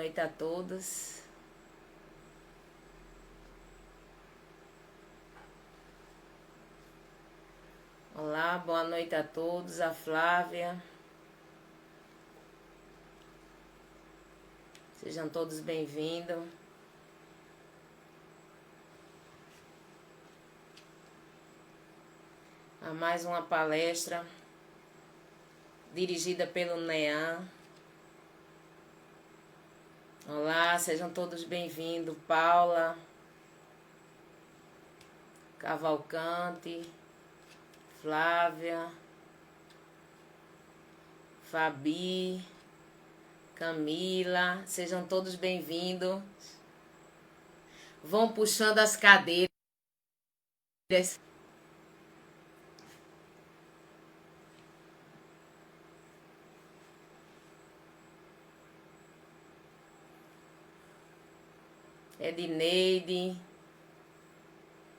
noite a todos. Olá, boa noite a todos. A Flávia. Sejam todos bem-vindos. A mais uma palestra dirigida pelo NEAM. Olá, sejam todos bem-vindos. Paula Cavalcante, Flávia, Fabi, Camila, sejam todos bem-vindos. Vão puxando as cadeiras. Edneide,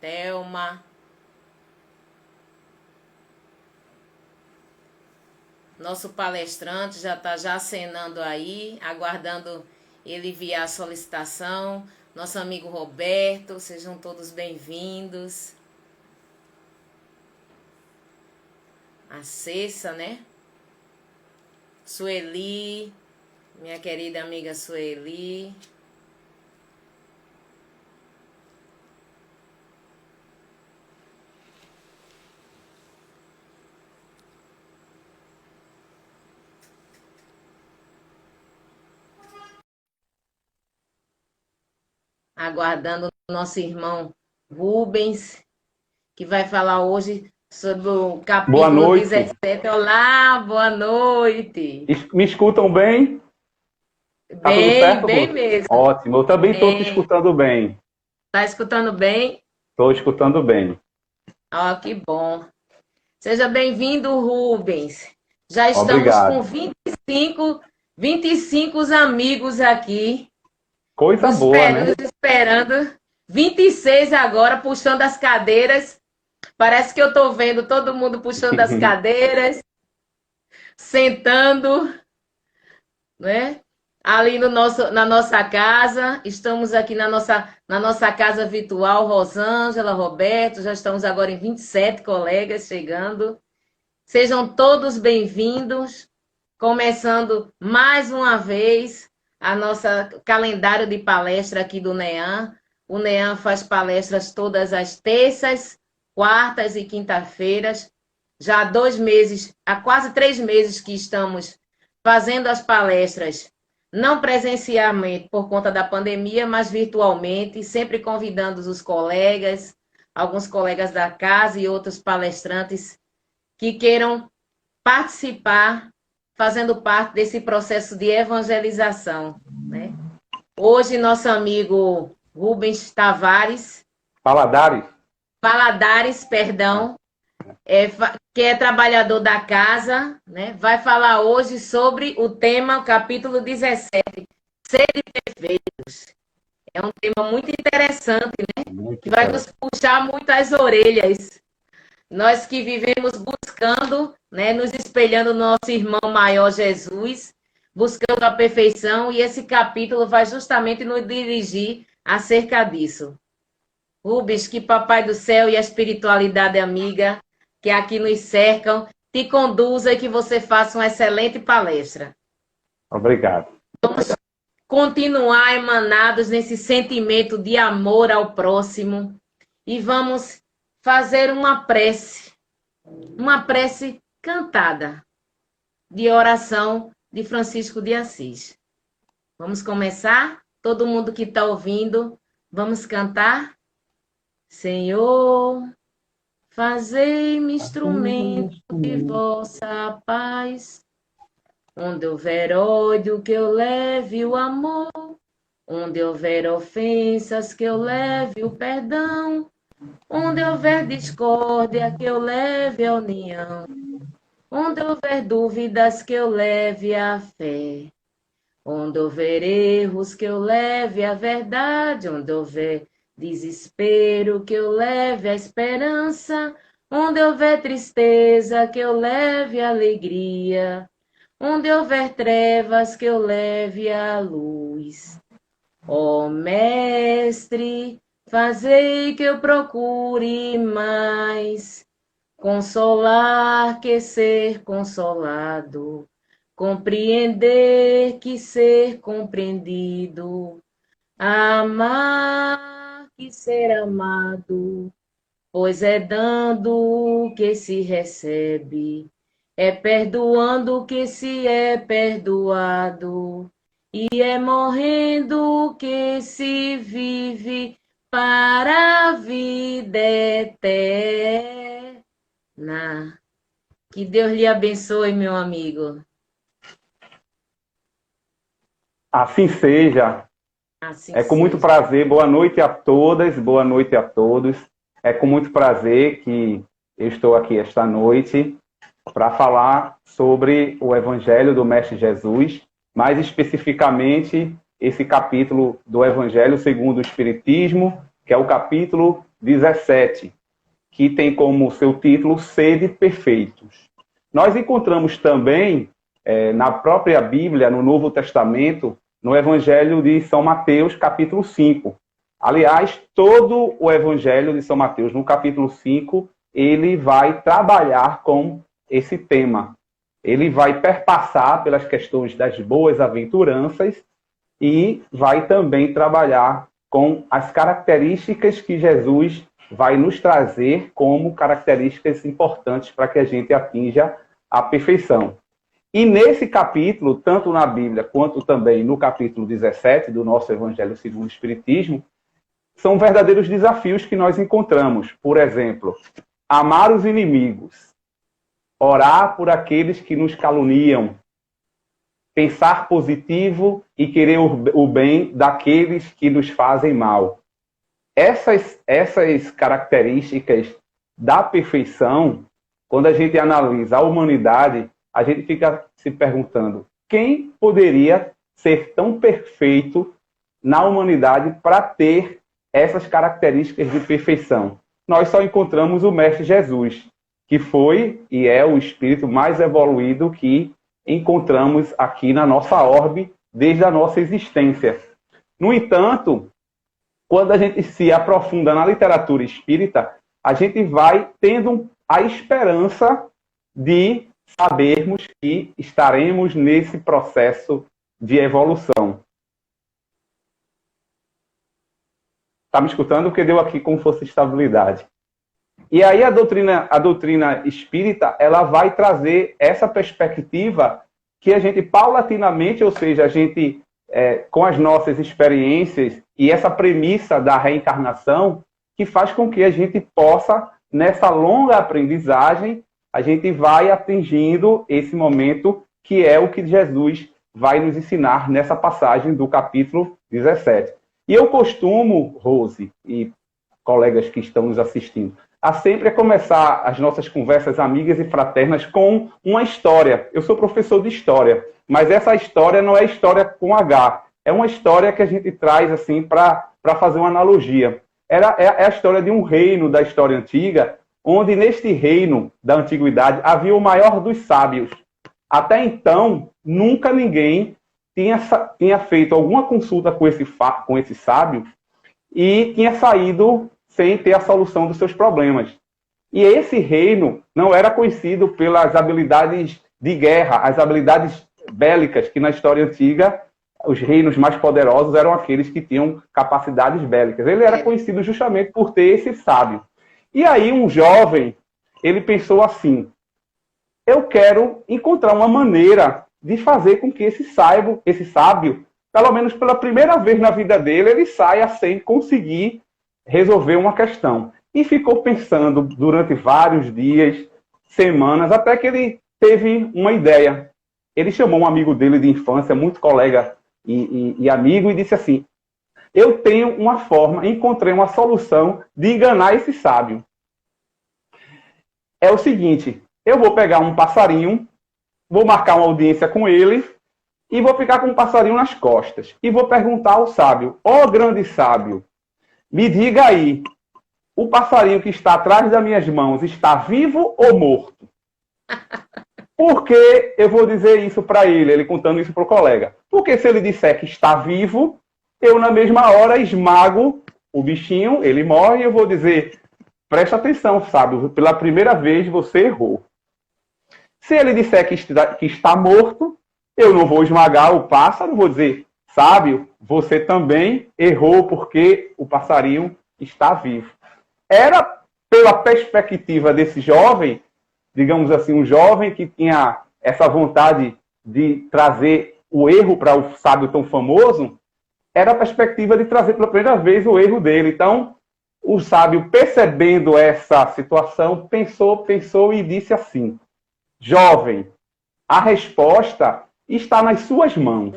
Thelma, nosso palestrante já está acenando aí, aguardando ele enviar a solicitação. Nosso amigo Roberto, sejam todos bem-vindos. A Cessa, né? Sueli, minha querida amiga Sueli. Aguardando o nosso irmão Rubens, que vai falar hoje sobre o capítulo 17. Olá, boa noite. Me escutam bem? Tá tudo certo, Bem Ruth? mesmo. Ótimo, eu também estou te escutando bem. Tá escutando bem? Estou escutando bem. Ó, que bom. Seja bem-vindo, Rubens. Já estamos Obrigado. com 25 amigos aqui. Coisa boa, né? Nos esperando. 26 agora, puxando as cadeiras. Parece que eu estou vendo todo mundo puxando as cadeiras, sentando, né? Ali na nossa casa. Estamos aqui na nossa casa virtual, Rosângela, Roberto. Já estamos agora em 27 colegas chegando. Sejam todos bem-vindos. Começando mais uma vez a nossa calendário de palestra aqui do NEAM. O NEAM faz palestras todas as terças, quartas e quinta-feiras. Já há 2 meses, há quase 3 meses que estamos fazendo as palestras, não presencialmente por conta da pandemia, mas virtualmente, sempre convidando os colegas, alguns colegas da casa e outros palestrantes que queiram participar, fazendo parte desse processo de evangelização, né? Hoje, nosso amigo Rubens Tavares, Valadares, perdão, que é trabalhador da casa, né? Vai falar hoje sobre o tema, o capítulo 17, Sede Perfeitos. É um tema muito interessante, né? Que vai nos puxar muito as orelhas. Nós que vivemos buscando, né, nos espelhando no nosso irmão maior Jesus, buscando a perfeição, e esse capítulo vai justamente nos dirigir acerca disso. Rubens, que Papai do Céu e a espiritualidade amiga que aqui nos cercam te conduza e que você faça uma excelente palestra. Obrigado. Vamos continuar emanados nesse sentimento de amor ao próximo e vamos fazer uma prece cantada de oração de Francisco de Assis. Vamos começar? Todo mundo que está ouvindo, vamos cantar? Senhor, fazei-me instrumento de vossa paz, onde houver ódio que eu leve o amor, onde houver ofensas que eu leve o perdão, onde houver discórdia que eu leve a união, onde houver dúvidas que eu leve a fé, onde houver erros que eu leve a verdade, onde houver desespero que eu leve a esperança, onde houver tristeza que eu leve a alegria, Onde houver trevas, que eu leve a luz. Ó Mestre, fazei que eu procure mais consolar que ser consolado, compreender que ser compreendido, amar que ser amado, pois é dando que se recebe, é perdoando que se é perdoado, e é morrendo que se vive para a vida eterna. Que Deus lhe abençoe, meu amigo. Assim seja. Assim É com muito seja. prazer. Boa noite a todas, boa noite a todos. É com muito prazer que eu estou aqui esta noite para falar sobre o Evangelho do Mestre Jesus, mais especificamente esse capítulo do Evangelho segundo o Espiritismo, que é o capítulo 17, que tem como seu título Sede Perfeitos. Nós encontramos também, na própria Bíblia, no Novo Testamento, no Evangelho de São Mateus, capítulo 5. Aliás, todo o Evangelho de São Mateus, no capítulo 5, ele vai trabalhar com esse tema. Ele vai perpassar pelas questões das boas aventuranças e vai também trabalhar com as características que Jesus vai nos trazer como características importantes para que a gente atinja a perfeição. E nesse capítulo, tanto na Bíblia quanto também no capítulo 17 do nosso Evangelho segundo o Espiritismo, são verdadeiros desafios que nós encontramos. Por exemplo, amar os inimigos, orar por aqueles que nos caluniam, pensar positivo e querer o bem daqueles que nos fazem mal. Essas características da perfeição, quando a gente analisa a humanidade, a gente fica se perguntando quem poderia ser tão perfeito na humanidade para ter essas características de perfeição. Nós só encontramos o Mestre Jesus, que foi e é o espírito mais evoluído que encontramos aqui na nossa orbe desde a nossa existência. No entanto, quando a gente se aprofunda na literatura espírita, a gente vai tendo a esperança de sabermos que estaremos nesse processo de evolução. Está me escutando? Porque deu aqui como fosse estabilidade. E aí a doutrina espírita, ela vai trazer essa perspectiva que a gente paulatinamente, ou seja, a gente com as nossas experiências e essa premissa da reencarnação, que faz com que a gente possa, nessa longa aprendizagem, a gente vai atingindo esse momento que é o que Jesus vai nos ensinar nessa passagem do capítulo 17. E eu costumo, Rose e colegas que estão nos assistindo, a sempre começar as nossas conversas amigas e fraternas com uma história. Eu sou professor de história, mas essa história não é história com H. É uma história que a gente traz assim para fazer uma analogia. É a história de um reino da história antiga, onde neste reino da antiguidade havia o maior dos sábios. Até então, nunca ninguém tinha feito alguma consulta com esse sábio e tinha saído sem ter a solução dos seus problemas. E esse reino não era conhecido pelas habilidades de guerra, as habilidades bélicas, que na história antiga os reinos mais poderosos eram aqueles que tinham capacidades bélicas. Ele era conhecido justamente por ter esse sábio. E aí um jovem, ele pensou assim, eu quero encontrar uma maneira de fazer com que esse sábio, pelo menos pela primeira vez na vida dele, ele saia sem conseguir resolver uma questão. E ficou pensando durante vários dias, semanas, até que ele teve uma ideia. Ele chamou um amigo dele de infância, muito colega e amigo, e disse assim, eu tenho uma forma, encontrei uma solução de enganar esse sábio. É o seguinte, eu vou pegar um passarinho, vou marcar uma audiência com ele, e vou ficar com um passarinho nas costas. E vou perguntar ao sábio, ó grande sábio, me diga aí, o passarinho que está atrás das minhas mãos está vivo ou morto? Por que eu vou dizer isso para ele, ele contando isso para o colega? Porque se ele disser que está vivo, eu na mesma hora esmago o bichinho, ele morre e eu vou dizer, presta atenção, sábio, pela primeira vez você errou. Se ele disser que está morto, eu não vou esmagar o pássaro, vou dizer, sábio, você também errou porque o passarinho está vivo. Era pela perspectiva desse jovem, digamos assim, um jovem que tinha essa vontade de trazer o erro para o sábio tão famoso, era a perspectiva de trazer pela primeira vez o erro dele. Então, o sábio, percebendo essa situação, pensou e disse assim, jovem, a resposta está nas suas mãos.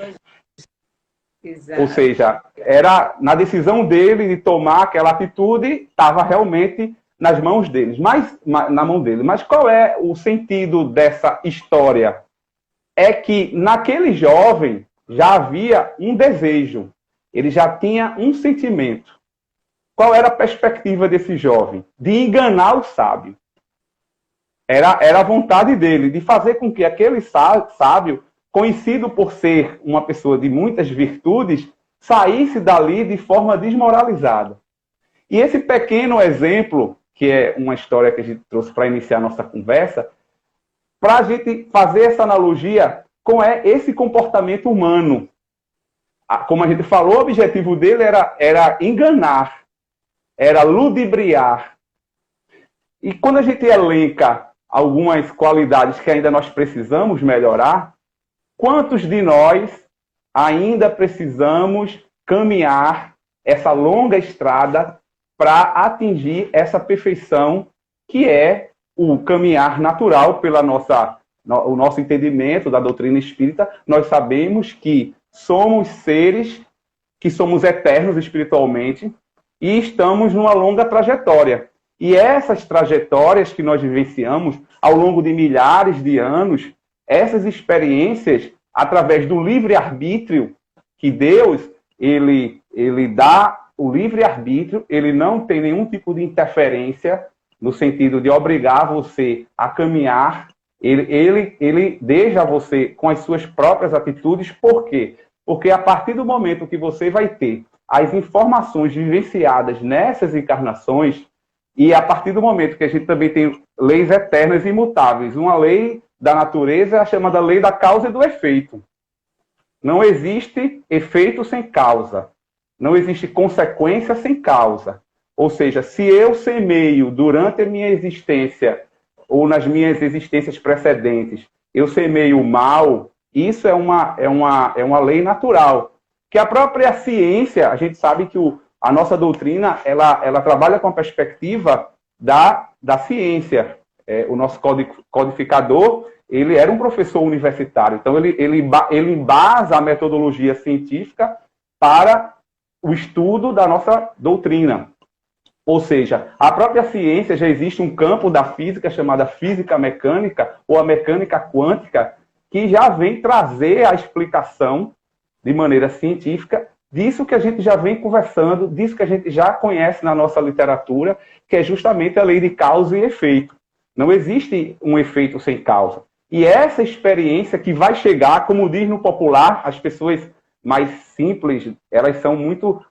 Exato. Ou seja, era na decisão dele de tomar aquela atitude, estava realmente nas mãos deles, na mão dele. Mas qual é o sentido dessa história? É que naquele jovem já havia um desejo, ele já tinha um sentimento. Qual era a perspectiva desse jovem? De enganar o sábio. Era a vontade dele, de fazer com que aquele sábio, conhecido por ser uma pessoa de muitas virtudes, saísse dali de forma desmoralizada. E esse pequeno exemplo, que é uma história que a gente trouxe para iniciar a nossa conversa, para a gente fazer essa analogia com esse comportamento humano. Como a gente falou, o objetivo dele era enganar, era ludibriar. E quando a gente elenca algumas qualidades que ainda nós precisamos melhorar, quantos de nós ainda precisamos caminhar essa longa estrada para atingir essa perfeição que é o caminhar natural o nosso entendimento da doutrina espírita? Nós sabemos que somos seres que somos eternos espiritualmente e estamos numa longa trajetória. E essas trajetórias que nós vivenciamos ao longo de milhares de anos, essas experiências, através do livre-arbítrio, que Deus ele dá o livre-arbítrio, ele não tem nenhum tipo de interferência no sentido de obrigar você a caminhar, ele deixa você com as suas próprias atitudes. Por quê? Porque a partir do momento que você vai ter as informações vivenciadas nessas encarnações, e a partir do momento que a gente também tem leis eternas e imutáveis, uma lei da natureza é a chamada lei da causa e do efeito. Não existe efeito sem causa. Não existe consequência sem causa. Ou seja, se eu semeio durante a minha existência, ou nas minhas existências precedentes, eu semeio o mal, isso é uma lei natural. Que a própria ciência, a gente sabe que a nossa doutrina, ela trabalha com a perspectiva da ciência. O nosso codificador, ele era um professor universitário, então ele embasa a metodologia científica para o estudo da nossa doutrina. Ou seja, a própria ciência, já existe um campo da física chamada física mecânica, ou a mecânica quântica, que já vem trazer a explicação de maneira científica disso que a gente já vem conversando, disso que a gente já conhece na nossa literatura, que é justamente a lei de causa e efeito. Não existe um efeito sem causa. E essa experiência que vai chegar, como diz no popular, as pessoas mais simples, elas são muito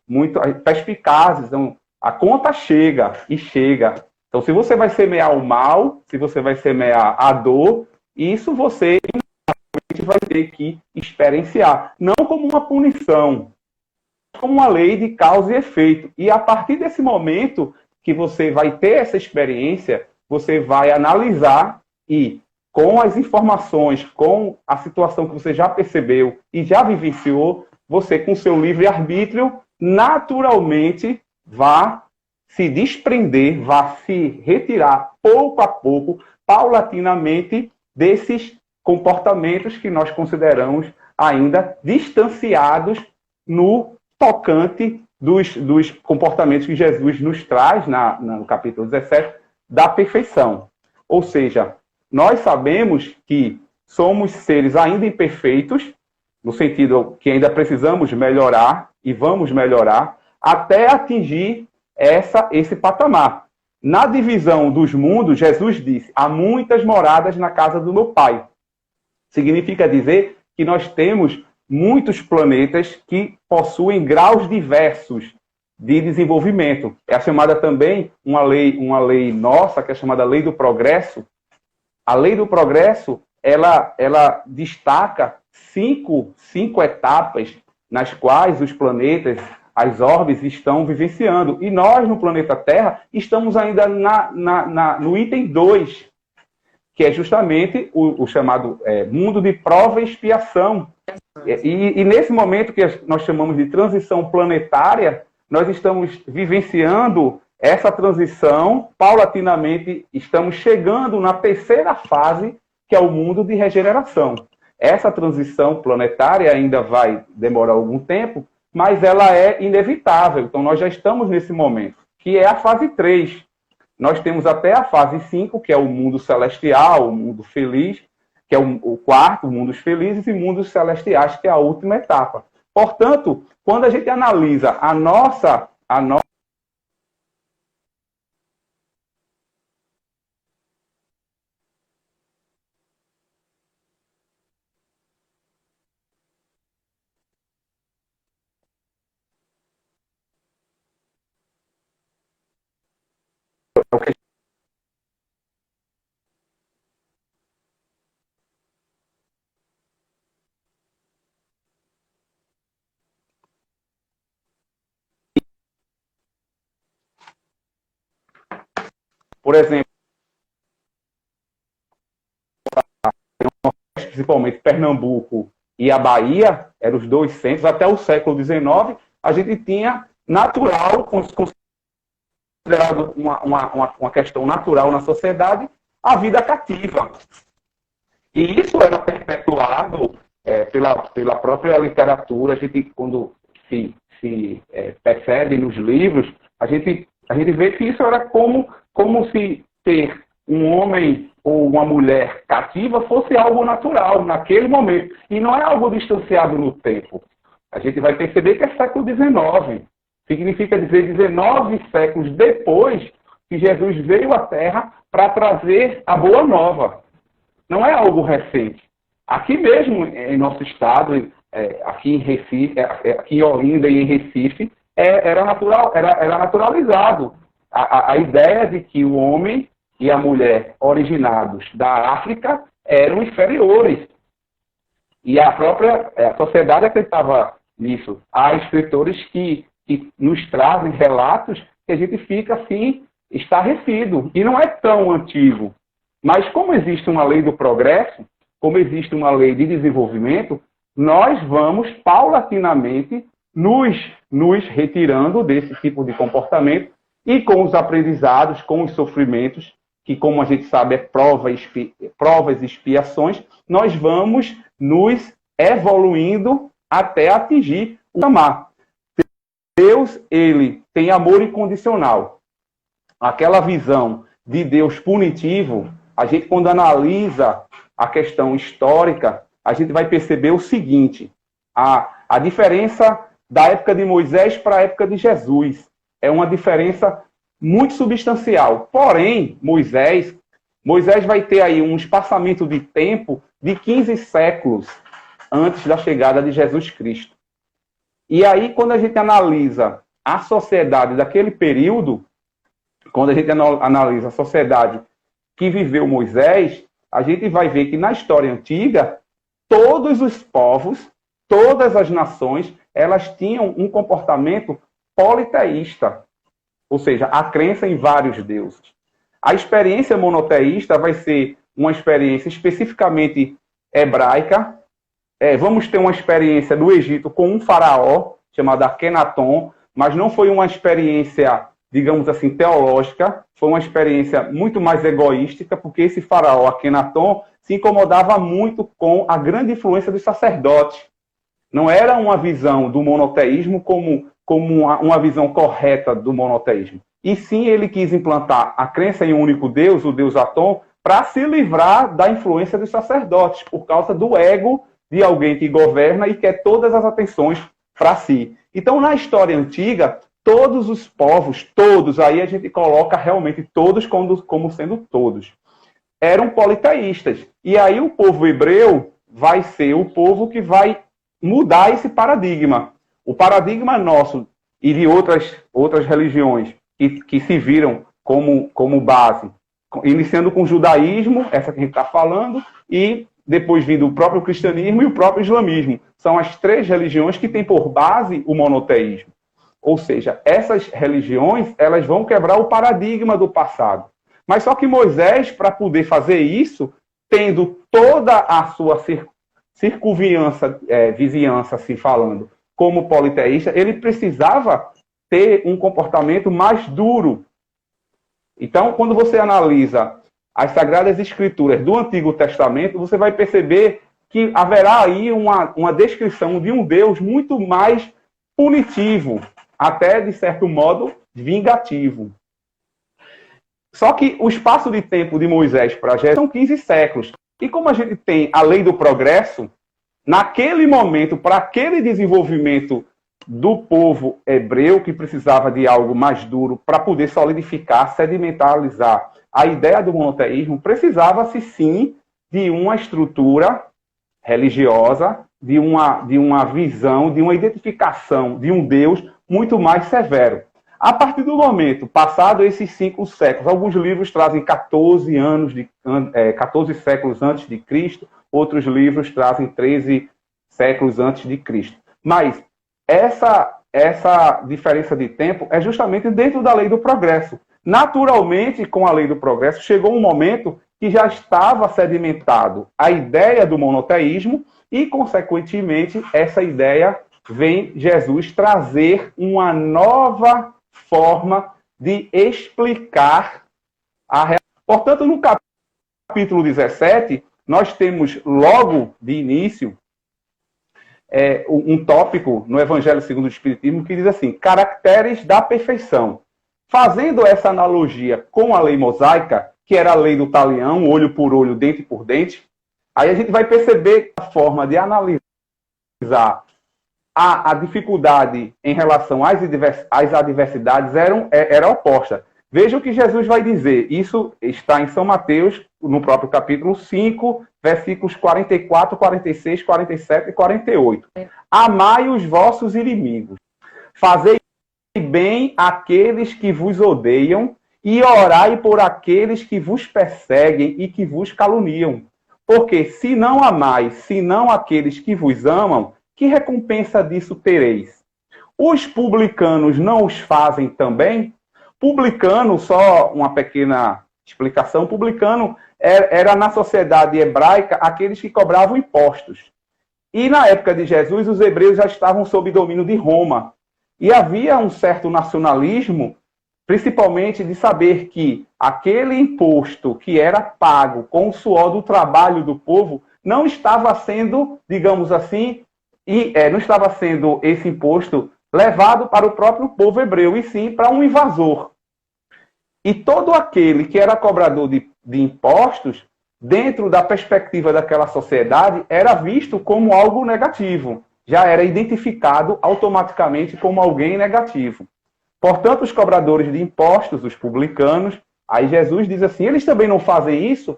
perspicazes. Então, a conta chega e chega. Então, se você vai semear o mal, se você vai semear a dor, isso você vai ter que experienciar. Não como uma punição, como uma lei de causa e efeito. E a partir desse momento que você vai ter essa experiência, você vai analisar e, com as informações, com a situação que você já percebeu e já vivenciou, você, com seu livre-arbítrio, naturalmente vá se desprender, vá se retirar pouco a pouco, paulatinamente, desses comportamentos que nós consideramos ainda distanciados no tocante dos comportamentos que Jesus nos traz no capítulo 17, da perfeição. Ou seja, nós sabemos que somos seres ainda imperfeitos, no sentido que ainda precisamos melhorar e vamos melhorar, até atingir esse patamar. Na divisão dos mundos, Jesus disse, há muitas moradas na casa do meu Pai. Significa dizer que nós temos muitos planetas que possuem graus diversos de desenvolvimento. É chamada também uma lei nossa, que é chamada Lei do Progresso. A Lei do Progresso, ela destaca cinco etapas nas quais os planetas, as orbes, estão vivenciando. E nós, no planeta Terra, estamos ainda no item 2, que é justamente o chamado mundo de prova e expiação. E nesse momento que nós chamamos de transição planetária, nós estamos vivenciando essa transição, paulatinamente estamos chegando na terceira fase, que é o mundo de regeneração. Essa transição planetária ainda vai demorar algum tempo, mas ela é inevitável. Então, nós já estamos nesse momento, que é a fase 3. Nós temos até a fase 5, que é o mundo celestial, o mundo feliz, que é o quarto, mundos felizes, e mundos celestiais, que é a última etapa. Portanto, quando a gente analisa a nossa por exemplo, principalmente Pernambuco e a Bahia, eram os dois centros, até o século XIX, a gente tinha natural, considerado uma questão natural na sociedade, a vida cativa. E isso era perpetuado pela própria literatura. A gente, quando se percebe nos livros, a gente vê que isso era como se ter um homem ou uma mulher cativa fosse algo natural naquele momento. E não é algo distanciado no tempo. A gente vai perceber que é século XIX. Significa dizer 19 séculos depois que Jesus veio à Terra para trazer a Boa Nova. Não é algo recente. Aqui mesmo, em nosso estado, aqui em Recife, aqui em Olinda e em Recife, era naturalizado a ideia de que o homem e a mulher originados da África eram inferiores. E a própria sociedade acreditava nisso. Há escritores que nos trazem relatos que a gente fica assim, estarrecido. E não é tão antigo. Mas como existe uma lei do progresso, como existe uma lei de desenvolvimento, nós vamos paulatinamente nos retirando desse tipo de comportamento e com os aprendizados, com os sofrimentos, que, como a gente sabe, é provas e expiações, nós vamos nos evoluindo até atingir o amar. Deus, ele tem amor incondicional. Aquela visão de Deus punitivo, a gente, quando analisa a questão histórica, a gente vai perceber o seguinte: a diferença da época de Moisés para a época de Jesus é uma diferença muito substancial. Porém, Moisés vai ter aí um espaçamento de tempo de 15 séculos antes da chegada de Jesus Cristo. E aí, quando a gente analisa a sociedade daquele período, quando a gente analisa a sociedade que viveu Moisés, a gente vai ver que na história antiga, todos os povos, todas as nações, elas tinham um comportamento politeísta. Ou seja, a crença em vários deuses. A experiência monoteísta vai ser uma experiência especificamente hebraica. Vamos ter uma experiência do Egito com um faraó, chamado Akenaton, mas não foi uma experiência, digamos assim, teológica, foi uma experiência muito mais egoística, porque esse faraó Akenaton se incomodava muito com a grande influência dos sacerdotes. Não era uma visão do monoteísmo como uma visão correta do monoteísmo. E sim, ele quis implantar a crença em um único Deus, o Deus Atom, para se livrar da influência dos sacerdotes, por causa do ego de alguém que governa e quer todas as atenções para si. Então, na história antiga, todos os povos, todos, aí a gente coloca realmente todos como sendo todos, eram politeístas. E aí o povo hebreu, vai ser o povo que vai mudar esse paradigma. O paradigma nosso e de outras religiões que se viram como base, iniciando com o judaísmo, essa que a gente está falando, e depois vindo o próprio cristianismo e o próprio islamismo. São as três religiões que têm por base o monoteísmo. Ou seja, essas religiões, elas vão quebrar o paradigma do passado. Mas só que Moisés, para poder fazer isso, tendo toda a sua vizinhança, assim falando, como politeísta, ele precisava ter um comportamento mais duro. Então, quando você analisa as Sagradas Escrituras do Antigo Testamento, você vai perceber que haverá aí uma descrição de um Deus muito mais punitivo, até, de certo modo, vingativo. Só que o espaço de tempo de Moisés para Jesus são 15 séculos. E como a gente tem a lei do progresso, naquele momento, para aquele desenvolvimento do povo hebreu, que precisava de algo mais duro para poder solidificar, sedimentalizar a ideia do monoteísmo, precisava-se sim de uma estrutura religiosa, de uma visão, de uma identificação de um Deus muito mais severo. A partir do momento, passado esses 5 séculos, alguns livros trazem 14 séculos antes de Cristo, outros livros trazem 13 séculos antes de Cristo. Mas essa diferença de tempo é justamente dentro da lei do progresso. Naturalmente, com a lei do progresso, chegou um momento que já estava sedimentado a ideia do monoteísmo e, consequentemente, essa ideia vem Jesus trazer uma nova forma de explicar a realidade. Portanto, no capítulo 17, nós temos logo de início um tópico no Evangelho segundo o Espiritismo que diz assim, caracteres da perfeição. Fazendo essa analogia com a lei mosaica, que era a lei do talião, olho por olho, dente por dente, aí a gente vai perceber a forma de analisar a dificuldade em relação às adversidades era oposta. Veja o que Jesus vai dizer. Isso está em São Mateus, no próprio capítulo 5, versículos 44, 46, 47 e 48. Amai os vossos inimigos. Fazei bem àqueles que vos odeiam e orai por aqueles que vos perseguem e que vos caluniam. Porque se não amais, senão aqueles que vos amam, que recompensa disso tereis? Os publicanos não os fazem também? Publicano, só uma pequena explicação, publicano era na sociedade hebraica aqueles que cobravam impostos. E na época de Jesus, os hebreus já estavam sob domínio de Roma. E havia um certo nacionalismo, principalmente de saber que aquele imposto que era pago com o suor do trabalho do povo não estava sendo, digamos assim, não estava sendo esse imposto levado para o próprio povo hebreu, e sim para um invasor. E todo aquele que era cobrador de impostos, dentro da perspectiva daquela sociedade, era visto como algo negativo. Já era identificado automaticamente como alguém negativo. Portanto, os cobradores de impostos, os publicanos, aí Jesus diz assim, eles também não fazem isso,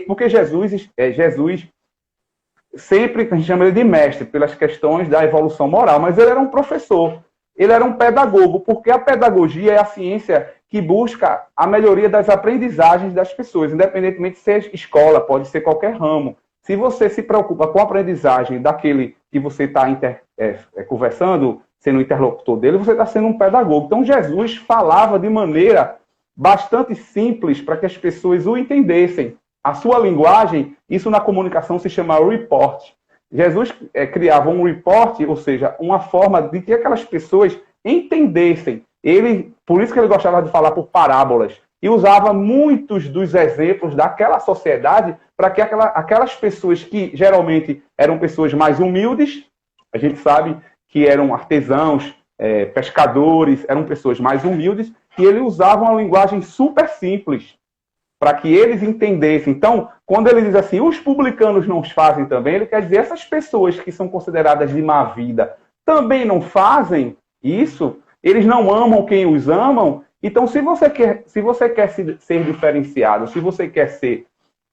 porque Jesus sempre a gente chama ele de mestre pelas questões da evolução moral, mas ele era um professor, ele era um pedagogo, porque a pedagogia é a ciência que busca a melhoria das aprendizagens das pessoas, independentemente de ser escola, pode ser qualquer ramo. Se você se preocupa com a aprendizagem daquele que você está conversando, sendo o interlocutor dele, você está sendo um pedagogo. Então, Jesus falava de maneira bastante simples para que as pessoas o entendessem. A sua linguagem, isso na comunicação se chama report. Jesus criava um report, ou seja, uma forma de que aquelas pessoas entendessem. Por isso que ele gostava de falar por parábolas. E usava muitos dos exemplos daquela sociedade para que aquelas pessoas que geralmente eram pessoas mais humildes, a gente sabe que eram artesãos, pescadores, eram pessoas mais humildes, e ele usava uma linguagem super simples para que eles entendessem. Então, quando ele diz assim, os publicanos não os fazem também, ele quer dizer, essas pessoas que são consideradas de má vida também não fazem isso, eles não amam quem os amam. Então, se você quer ser diferenciado, se você quer ser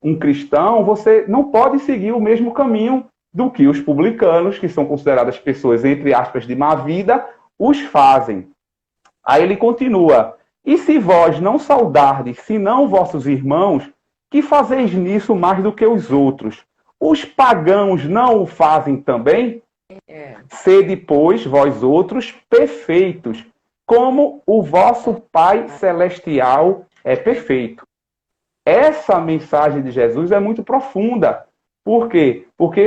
um cristão, você não pode seguir o mesmo caminho do que os publicanos, que são consideradas pessoas, entre aspas, de má vida, os fazem. Aí ele continua: e se vós não saudardes, senão vossos irmãos, que fazeis nisso mais do que os outros? Os pagãos não o fazem também? Sede, pois, vós outros perfeitos, como o vosso Pai Celestial é perfeito. Essa mensagem de Jesus é muito profunda. Por quê? Porque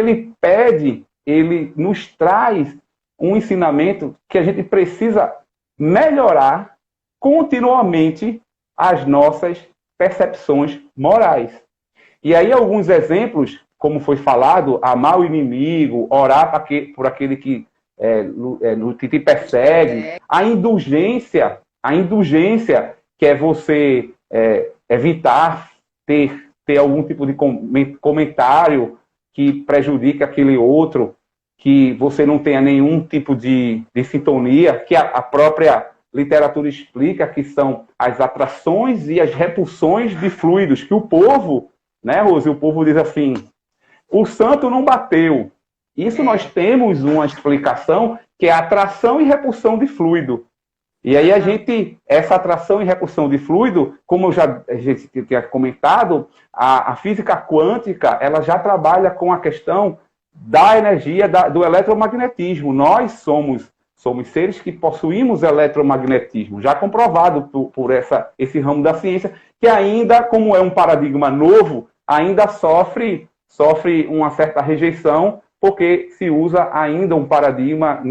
ele nos traz um ensinamento que a gente precisa melhorar continuamente as nossas percepções morais. E aí alguns exemplos, como foi falado, amar o inimigo, orar por aquele que te persegue, a indulgência, que é você evitar ter algum tipo de comentário que prejudique aquele outro, que você não tenha nenhum tipo de sintonia, que a própria literatura explica que são as atrações e as repulsões de fluidos, que o povo, né, Rose, o povo diz assim: o santo não bateu. Isso nós temos uma explicação que é atração e repulsão de fluido. E aí essa atração e repulsão de fluido, como a gente tinha comentado, a física quântica, ela já trabalha com a questão da energia do eletromagnetismo. Nós somos seres que possuímos eletromagnetismo, já comprovado por esse ramo da ciência, que ainda, como é um paradigma novo, ainda sofre uma certa rejeição, porque se usa ainda um paradigma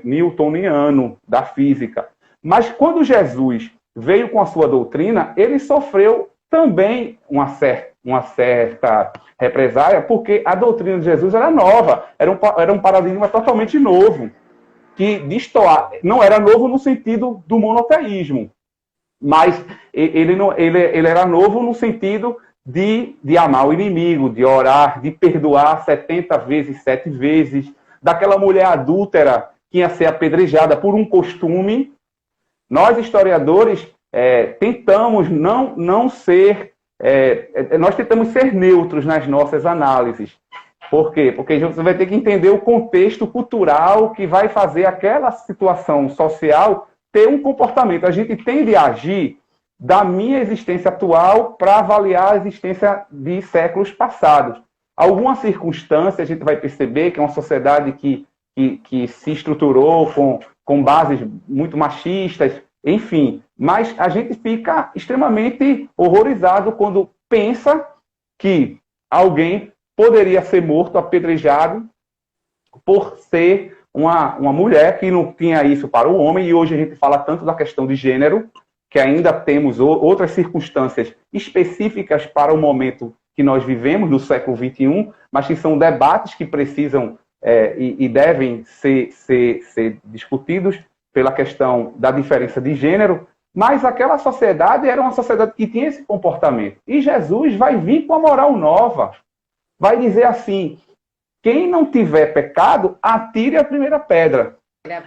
newtoniano da física. Mas quando Jesus veio com a sua doutrina, ele sofreu também uma certa represália, porque a doutrina de Jesus era nova, era um paradigma totalmente novo, que não era novo no sentido do monoteísmo, mas ele era novo no sentido de amar o inimigo, de orar, de perdoar 70 vezes, 7 vezes, daquela mulher adúltera que ia ser apedrejada por um costume. Nós, historiadores, tentamos não ser... nós tentamos ser neutros nas nossas análises. Por quê? Porque você vai ter que entender o contexto cultural que vai fazer aquela situação social ter um comportamento. A gente tende a agir da minha existência atual para avaliar a existência de séculos passados. Algumas circunstâncias a gente vai perceber que é uma sociedade que se estruturou com bases muito machistas, enfim. Mas a gente fica extremamente horrorizado quando pensa que alguém poderia ser morto, apedrejado, por ser uma mulher que não tinha isso para o homem. E hoje a gente fala tanto da questão de gênero, que ainda temos outras circunstâncias específicas para o momento que nós vivemos, no século XXI, mas que são debates que precisam e devem ser discutidos pela questão da diferença de gênero. Mas aquela sociedade era uma sociedade que tinha esse comportamento. E Jesus vai vir com a moral nova. Vai dizer assim: quem não tiver pecado, atire a primeira pedra.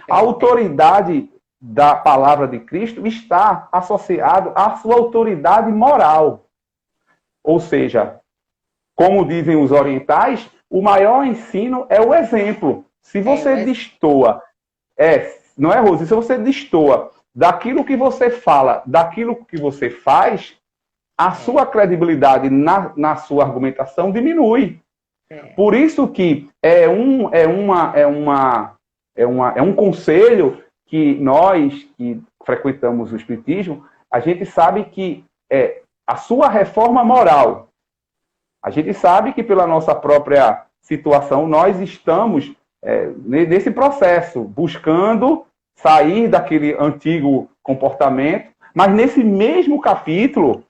A autoridade da palavra de Cristo está associada à sua autoridade moral. Ou seja, como dizem os orientais, o maior ensino é o exemplo. Se você destoa, não é, Rose? Se você destoa daquilo que você fala, daquilo que você faz, a sua credibilidade na sua argumentação diminui. Por isso que é um conselho que nós que frequentamos o Espiritismo, a gente sabe que a sua reforma moral, a gente sabe que pela nossa própria situação nós estamos nesse processo, buscando sair daquele antigo comportamento, mas nesse mesmo capítulo,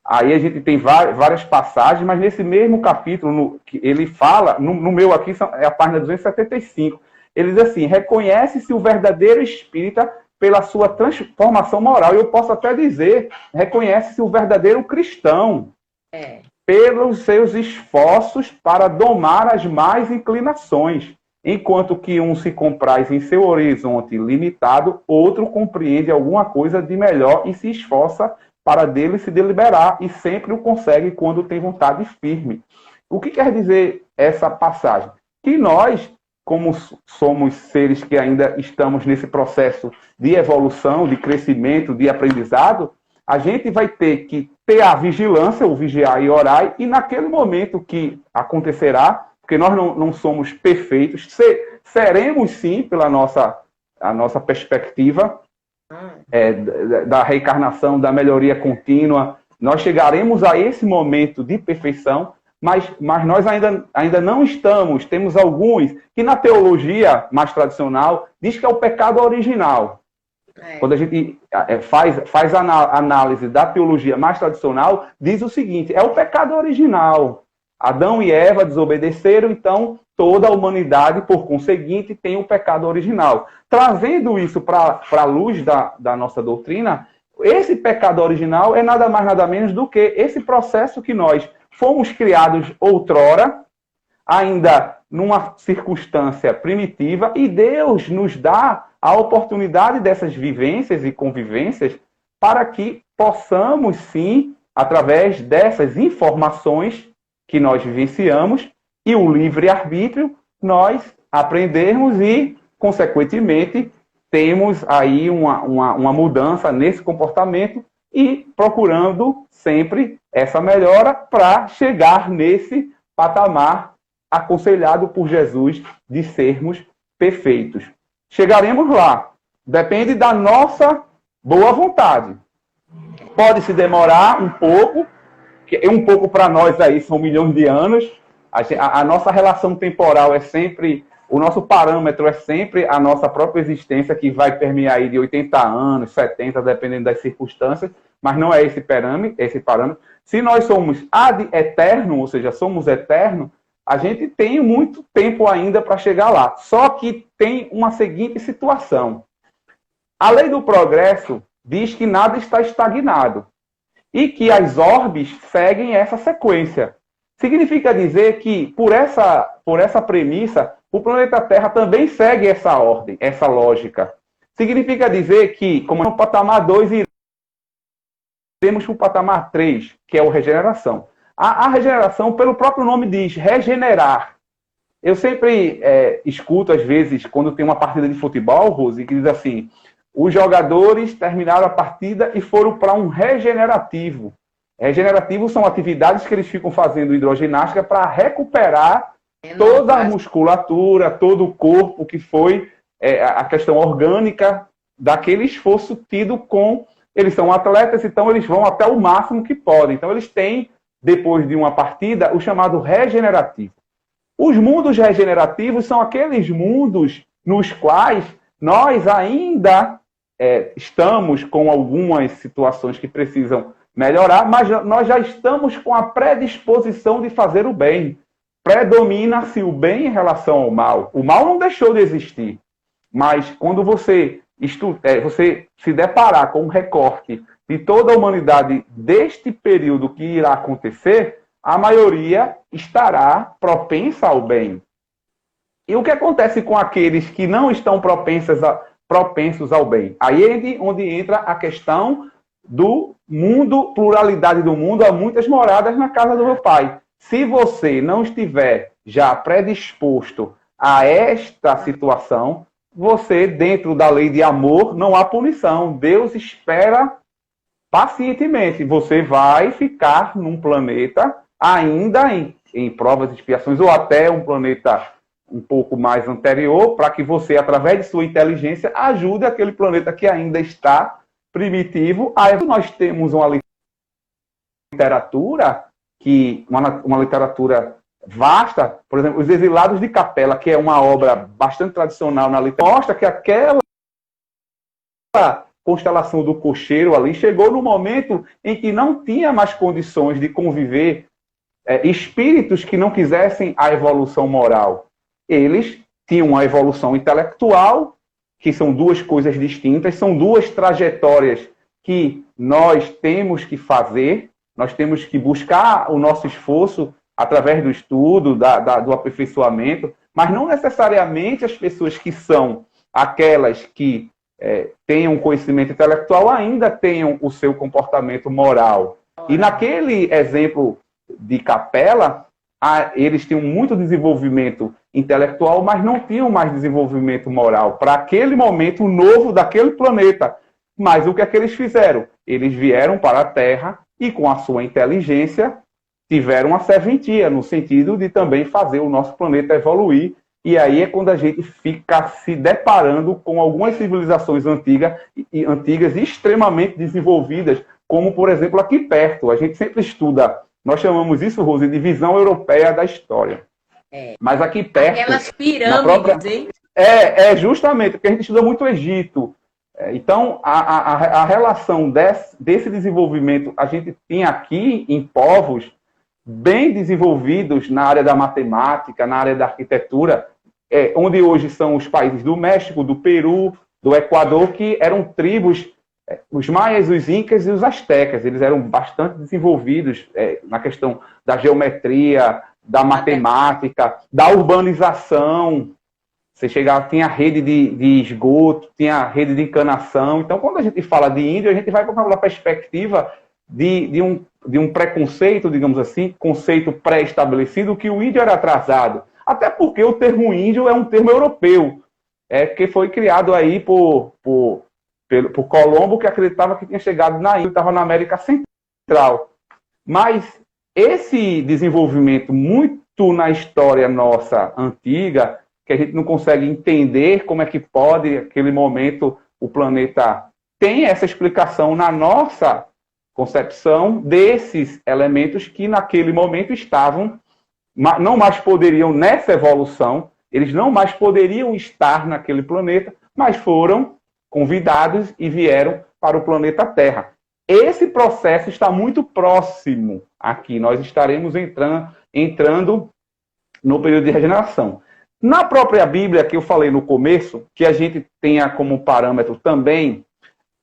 aí a gente tem várias passagens, mas nesse mesmo capítulo, que ele fala, no meu aqui, é a página 275, ele diz assim: reconhece-se o verdadeiro espírita pela sua transformação moral. E eu posso até dizer, reconhece-se o verdadeiro cristão pelos seus esforços para domar as más inclinações. Enquanto que um se compraz em seu horizonte limitado, outro compreende alguma coisa de melhor e se esforça para dele se deliberar e sempre o consegue quando tem vontade firme. O que quer dizer essa passagem? Que nós, como somos seres que ainda estamos nesse processo de evolução, de crescimento, de aprendizado, a gente vai ter que ter a vigilância, o vigiar e orar, e naquele momento que acontecerá, porque nós não somos perfeitos, seremos sim, pela a nossa perspectiva da reencarnação, da melhoria contínua, nós chegaremos a esse momento de perfeição, mas nós ainda não estamos. Temos alguns que na teologia mais tradicional diz que é o pecado original. Quando a gente faz a análise da teologia mais tradicional, diz o seguinte: é o pecado original. Adão e Eva desobedeceram, então toda a humanidade, por conseguinte, tem o pecado original. Trazendo isso para a luz da nossa doutrina, esse pecado original é nada mais nada menos do que esse processo que nós fomos criados outrora, ainda numa circunstância primitiva, e Deus nos dá a oportunidade dessas vivências e convivências para que possamos, sim, através dessas informações que nós vivenciamos e o livre-arbítrio, nós aprendermos e, consequentemente, temos aí uma mudança nesse comportamento e procurando sempre essa melhora para chegar nesse patamar aconselhado por Jesus de sermos perfeitos. Chegaremos lá. Depende da nossa boa vontade. Pode se demorar um pouco, que um pouco para nós aí são milhões de anos. A nossa relação temporal é sempre, o nosso parâmetro é sempre a nossa própria existência, que vai permear aí de 80 anos, 70, dependendo das circunstâncias, mas não é esse parâmetro. Se nós somos ad eterno, ou seja, somos eterno, a gente tem muito tempo ainda para chegar lá. Só que tem uma seguinte situação. A lei do progresso diz que nada está estagnado e que as orbes seguem essa sequência. Significa dizer que, por essa premissa, o planeta Terra também segue essa ordem, essa lógica. Significa dizer que, como no patamar 2, iremos para o patamar 3, que é o regeneração. A regeneração, pelo próprio nome diz, regenerar. Eu sempre escuto, às vezes, quando tem uma partida de futebol, Rose, que diz assim: os jogadores terminaram a partida e foram para um regenerativo. Regenerativo são atividades que eles ficam fazendo hidroginástica para recuperar toda a musculatura, todo o corpo, que foi a questão orgânica daquele esforço tido com... Eles são atletas, então eles vão até o máximo que podem. Então eles têm, depois de uma partida, o chamado regenerativo. Os mundos regenerativos são aqueles mundos nos quais nós ainda estamos com algumas situações que precisam melhorar, mas nós já estamos com a predisposição de fazer o bem. Predomina-se o bem em relação ao mal. O mal não deixou de existir, mas quando você se deparar com um recorte de toda a humanidade deste período que irá acontecer, a maioria estará propensa ao bem. E o que acontece com aqueles que não estão propensos ao bem? Aí é onde entra a questão do mundo, pluralidade do mundo, há muitas moradas na casa do meu Pai. Se você não estiver já predisposto a esta situação, você, dentro da lei de amor, não há punição. Deus espera pacientemente. Você vai ficar num planeta ainda em provas e expiações, ou até um planeta um pouco mais anterior, para que você, através de sua inteligência, ajude aquele planeta que ainda está primitivo. Aí nós temos uma literatura, uma literatura vasta, por exemplo, Os Exilados de Capela, que é uma obra bastante tradicional na literatura, mostra que aquela constelação do cocheiro ali chegou no momento em que não tinha mais condições de conviver espíritos que não quisessem a evolução moral. Eles tinham a evolução intelectual, que são duas coisas distintas, são duas trajetórias que nós temos que fazer, nós temos que buscar o nosso esforço através do estudo, do aperfeiçoamento, mas não necessariamente as pessoas que são aquelas que tenham conhecimento intelectual, ainda tenham o seu comportamento moral. E naquele exemplo de Capela, eles tinham muito desenvolvimento intelectual, mas não tinham mais desenvolvimento moral para aquele momento novo daquele planeta. Mas o que é que eles fizeram? Eles vieram para a Terra e, com a sua inteligência, tiveram uma serventia, no sentido de também fazer o nosso planeta evoluir. E aí é quando a gente fica se deparando com algumas civilizações antigas e extremamente desenvolvidas, como, por exemplo, aqui perto. A gente sempre estuda, nós chamamos isso, Rose, de visão europeia da história. Mas aqui perto... Aquelas pirâmides, hein? Justamente, porque a gente estuda muito o Egito. Então, a relação desse desenvolvimento, a gente tem aqui em povos bem desenvolvidos na área da matemática, na área da arquitetura, onde hoje são os países do México, do Peru, do Equador, que eram tribos, os maias, os incas e os astecas. Eles eram bastante desenvolvidos na questão da geometria, da matemática, da urbanização. Você chegava, tinha rede de esgoto, tinha rede de encanação. Então, quando a gente fala de índio, a gente vai para uma perspectiva de um preconceito, digamos assim, conceito pré-estabelecido, que o índio era atrasado. Até porque o termo índio é um termo europeu, que foi criado aí por Colombo, que acreditava que tinha chegado na Índia, estava na América Central. Mas esse desenvolvimento muito na história nossa antiga, que a gente não consegue entender como é que pode, naquele momento, o planeta tem essa explicação na nossa concepção desses elementos que naquele momento estavam, não mais poderiam, nessa evolução, eles não mais poderiam estar naquele planeta, mas foram convidados e vieram para o planeta Terra. Esse processo está muito próximo aqui. Nós estaremos entrando no período de regeneração. Na própria Bíblia, que eu falei no começo, que a gente tenha como parâmetro também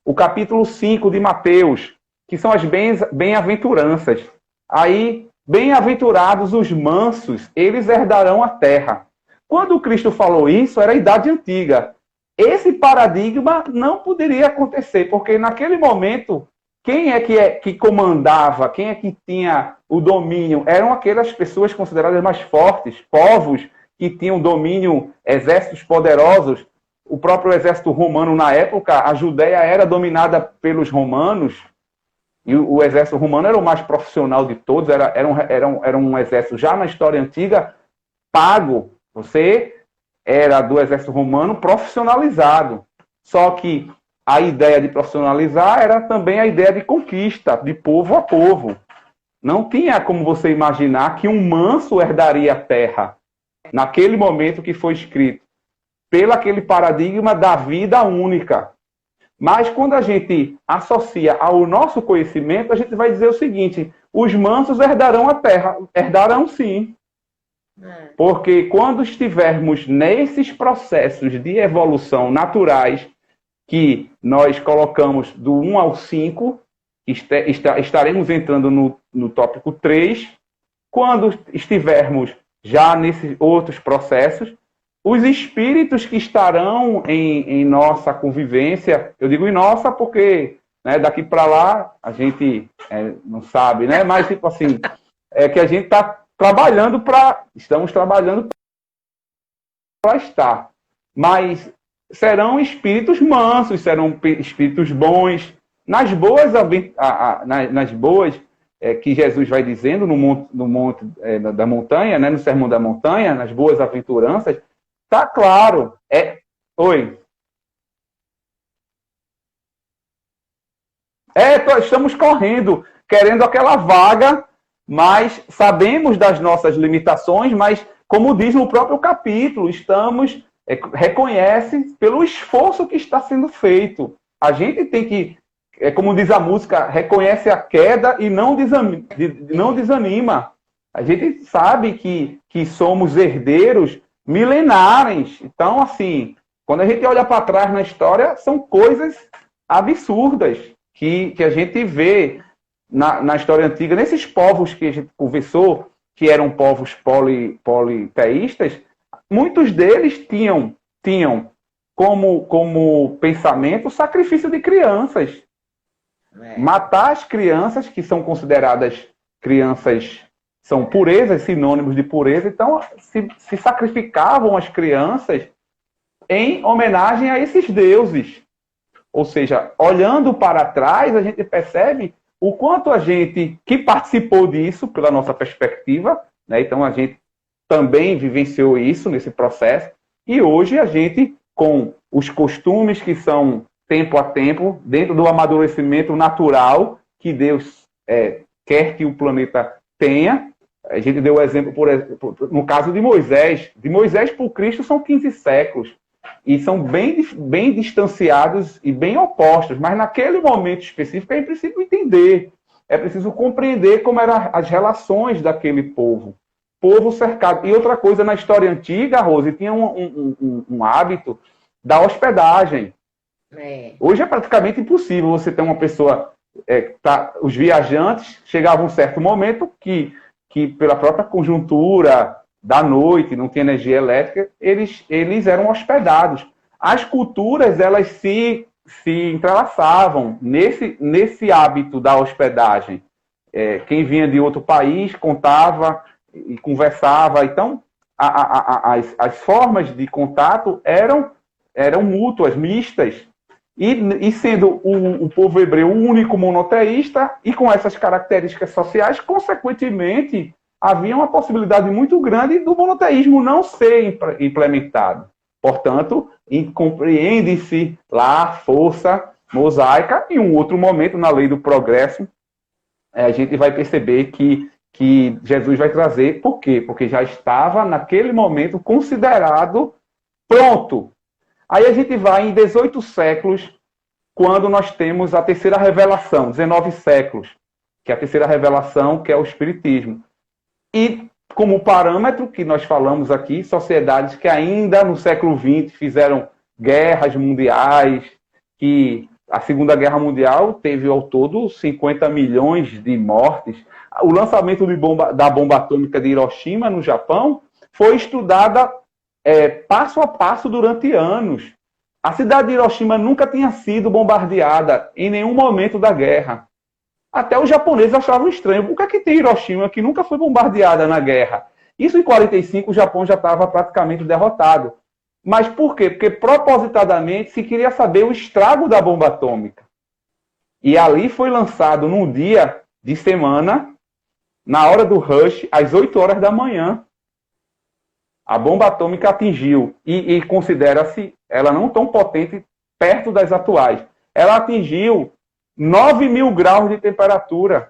o capítulo 5 de Mateus, que são as bem-aventuranças. Aí, bem-aventurados os mansos, eles herdarão a terra. Quando Cristo falou isso, era a Idade Antiga. Esse paradigma não poderia acontecer, porque naquele momento, quem é que comandava, quem é que tinha o domínio? Eram aquelas pessoas consideradas mais fortes, povos que tinham domínio, exércitos poderosos. O próprio exército romano na época, a Judéia era dominada pelos romanos, e o exército romano era o mais profissional de todos, era um exército já na história antiga, pago. Você era do exército romano profissionalizado. Só que a ideia de profissionalizar era também a ideia de conquista, de povo a povo. Não tinha como você imaginar que um manso herdaria a terra, naquele momento que foi escrito, pelo aquele paradigma da vida única. Mas quando a gente associa ao nosso conhecimento, a gente vai dizer o seguinte: os mansos herdarão a terra. Herdarão sim. Porque quando estivermos nesses processos de evolução naturais, que nós colocamos do 1 ao 5, estaremos entrando no tópico 3, quando estivermos já nesses outros processos, os espíritos que estarão em nossa convivência, eu digo em nossa porque daqui para lá a gente não sabe, né? Mas tipo assim, que a gente está estamos trabalhando para estar. Mas serão espíritos mansos, serão espíritos bons, nas boas que Jesus vai dizendo no monte da montanha, né, no Sermão da Montanha, nas boas aventuranças, tá claro. Oi. Estamos correndo, querendo aquela vaga, mas sabemos das nossas limitações, mas, como diz no próprio capítulo, reconhece pelo esforço que está sendo feito. A gente tem que, como diz a música, reconhece a queda e não desanima. A gente sabe que somos herdeiros milenares. Então, assim, quando a gente olha para trás na história, são coisas absurdas que a gente vê na história antiga. Nesses povos que a gente conversou, que eram povos politeístas, muitos deles tinham como pensamento o sacrifício de crianças. Matar as crianças, que são consideradas crianças, são purezas, sinônimos de pureza, então se sacrificavam as crianças em homenagem a esses deuses. Ou seja, olhando para trás, a gente percebe o quanto a gente que participou disso, pela nossa perspectiva, né? Então a gente também vivenciou isso nesse processo, e hoje a gente, com os costumes que são tempo a tempo, dentro do amadurecimento natural que Deus quer que o planeta tenha. A gente deu o exemplo, por exemplo, no caso de Moisés. De Moisés para o Cristo são 15 séculos. E são bem distanciados e bem opostos. Mas naquele momento específico é preciso entender. É preciso compreender como eram as relações daquele povo. Povo cercado. E outra coisa, na história antiga, Rose, tinha um hábito da hospedagem. Hoje é praticamente impossível você ter uma pessoa... os viajantes chegavam a um certo momento que pela própria conjuntura da noite, não tinha energia elétrica, eles eram hospedados. As culturas, elas se entrelaçavam nesse hábito da hospedagem. Quem vinha de outro país contava e conversava. Então, as formas de contato eram mútuas, mistas. E sendo o povo hebreu o único monoteísta, e com essas características sociais, consequentemente, havia uma possibilidade muito grande do monoteísmo não ser implementado. Portanto, compreende-se lá a força mosaica, e um outro momento, na lei do progresso, a gente vai perceber que Jesus vai trazer. Por quê? Porque já estava, naquele momento, considerado pronto. Aí a gente vai em 18 séculos, quando nós temos a terceira revelação, 19 séculos, que é a terceira revelação, que é o Espiritismo. E, como parâmetro que nós falamos aqui, sociedades que ainda no século XX fizeram guerras mundiais, que a Segunda Guerra Mundial teve ao todo 50 milhões de mortes. O lançamento da bomba atômica de Hiroshima, no Japão, foi estudada passo a passo durante anos. A cidade de Hiroshima nunca tinha sido bombardeada em nenhum momento da guerra. Até os japoneses achavam estranho. Por que tem Hiroshima que nunca foi bombardeada na guerra? Isso em 1945 o Japão já estava praticamente derrotado. Mas por quê? Porque propositadamente se queria saber o estrago da bomba atômica. E ali foi lançado num dia de semana, na hora do rush, às 8 horas da manhã. A bomba atômica atingiu, e considera-se ela não tão potente perto das atuais. Ela atingiu 9.000 graus de temperatura,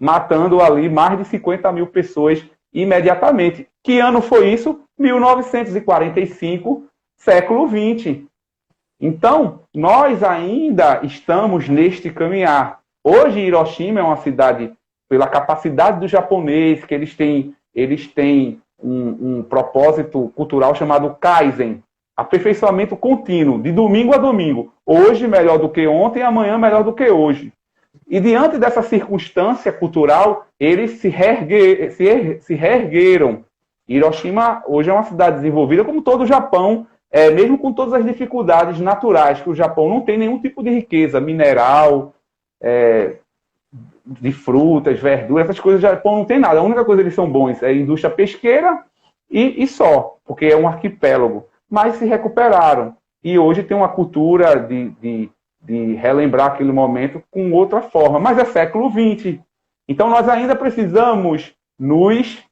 matando ali mais de 50 mil pessoas imediatamente. Que ano foi isso? 1945, século XX. Então, nós ainda estamos neste caminhar. Hoje, Hiroshima é uma cidade, pela capacidade do japonês, que eles têm um propósito cultural chamado Kaizen, aperfeiçoamento contínuo, de domingo a domingo. Hoje melhor do que ontem, amanhã melhor do que hoje. E diante dessa circunstância cultural, eles se reergueram. Hiroshima hoje é uma cidade desenvolvida como todo o Japão, mesmo com todas as dificuldades naturais, que o Japão não tem nenhum tipo de riqueza mineral, de frutas, verduras, essas coisas, o Japão não tem nada. A única coisa que eles são bons é a indústria pesqueira e só, porque é um arquipélago. Mas se recuperaram. E hoje tem uma cultura de relembrar aquele momento com outra forma. Mas é século XX. Então nós ainda precisamos nos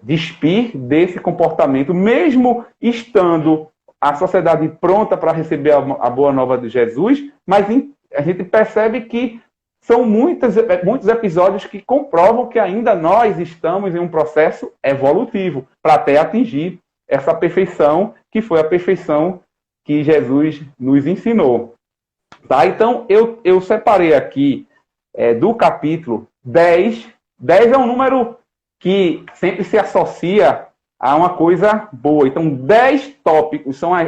despir desse comportamento, mesmo estando a sociedade pronta para receber a boa nova de Jesus, mas a gente percebe que são muitos episódios que comprovam que ainda nós estamos em um processo evolutivo para até atingir essa perfeição, que foi a perfeição que Jesus nos ensinou. Tá? Então, eu separei aqui do capítulo 10. 10 é um número que sempre se associa a uma coisa boa. Então, 10 tópicos são os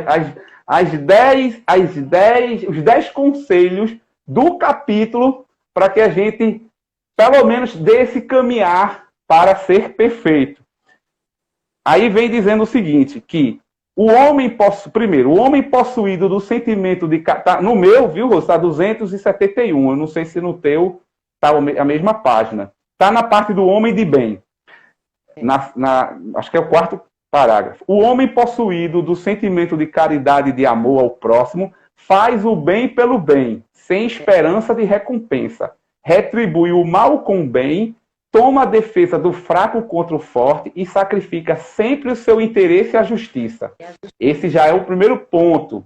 10 conselhos do capítulo para que a gente, pelo menos, dê esse caminhar para ser perfeito. Aí vem dizendo o seguinte, que O homem primeiro, o homem possuído do sentimento de... Tá, no meu, viu, Rô? Está 271. Eu não sei se no teu está a mesma página. Está na parte do homem de bem. Acho que é o quarto parágrafo. O homem possuído do sentimento de caridade e de amor ao próximo faz o bem pelo bem, sem esperança de recompensa. Retribui o mal com o bem, toma a defesa do fraco contra o forte e sacrifica sempre o seu interesse à justiça. Esse já é o primeiro ponto